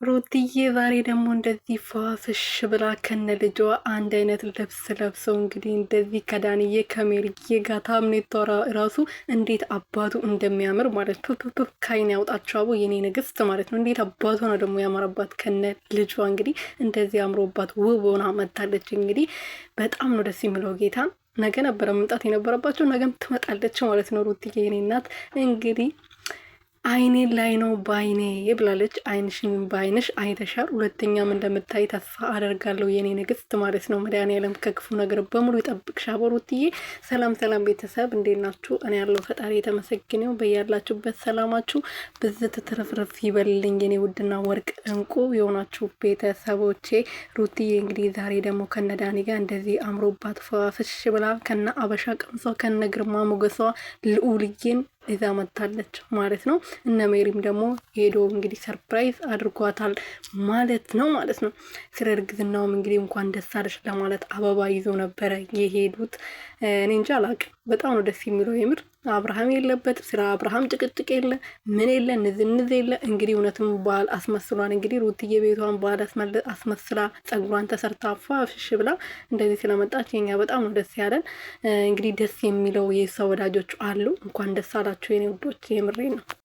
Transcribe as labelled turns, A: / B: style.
A: ሩትዬ ዛሬ ደግሞ እንደዚህ ፏፍሽ ብላ ከነ ልጇ አንድ አይነት ልብስ ለብሰው እንግዲህ እንደዚህ ከዳንዬ ከሜሪዬ ጋር ታምኔቷ ራሱ እንዴት አባቱ እንደሚያምር ማለት ነው። ካይን ያውጣቸው አቦ የኔ ንግስት ማለት ነው። እንዴት አባቱ ነው ደግሞ ያማረባት ከነ ልጇ እንግዲህ እንደዚህ አምሮባት ውብ ሆና መታለች። እንግዲህ በጣም ነው ደስ የሚለው ጌታን ነገ ነበረ መምጣት የነበረባቸው ነገም ትመጣለች ማለት ነው። ሩትዬ የኔ እናት እንግዲህ አይኔን ላይ ነው በአይኔ ብላለች። አይንሽን በአይንሽ አይተሻል፣ ሁለተኛም እንደምታይ ተስፋ አደርጋለሁ የኔ ንግስት ማለት ነው። መድኃኒዓለም ከክፉ ነገር በሙሉ ይጠብቅሽ። ሩትዬ ሰላም ሰላም ቤተሰብ እንዴት ናችሁ? እኔ ያለው ፈጣሪ የተመሰገነው። በያላችሁበት ሰላማችሁ ብዝት ትርፍርፍ ይበልልኝ የኔ ውድና ወርቅ እንቁ የሆናችሁ ቤተሰቦቼ። ሩትዬ እንግዲህ ዛሬ ደግሞ ከነ ዳኒ ጋር እንደዚህ አምሮባት ፈዋፍሽ ብላ ከነ አበሻ ቀምሷ ከነ ግርማ ሞገሷ ልዑልዬን ይዛ መታለች ማለት ነው። እነ ሜሪም ደግሞ ሄዶ እንግዲህ ሰርፕራይዝ አድርጓታል ማለት ነው። ስለ እርግዝናውም እንግዲህ እንኳን ደስ አለሽ ለማለት አበባ ይዞ ነበረ የሄዱት። እኔ እንጃ አላቅም፣ በጣም ነው ደስ የሚለው የምር። አብርሃም የለበት ስለ አብርሃም ጭቅጭቅ የለ ምን የለ ንዝንዝ የለ። እንግዲህ እውነትም በዓል አስመስሏን እንግዲህ ሩትዬ ቤቷን በዓል አስመስላ ጸጉሯን ተሰርታ ፏፍሽ ብላ እንደዚህ ስለመጣች የኛ በጣም ነው ደስ ያለን። እንግዲህ ደስ የሚለው የሰው ወዳጆች አሉ። እንኳን ደስ አላችሁ የኔ ውዶች፣ የምሬ ነው።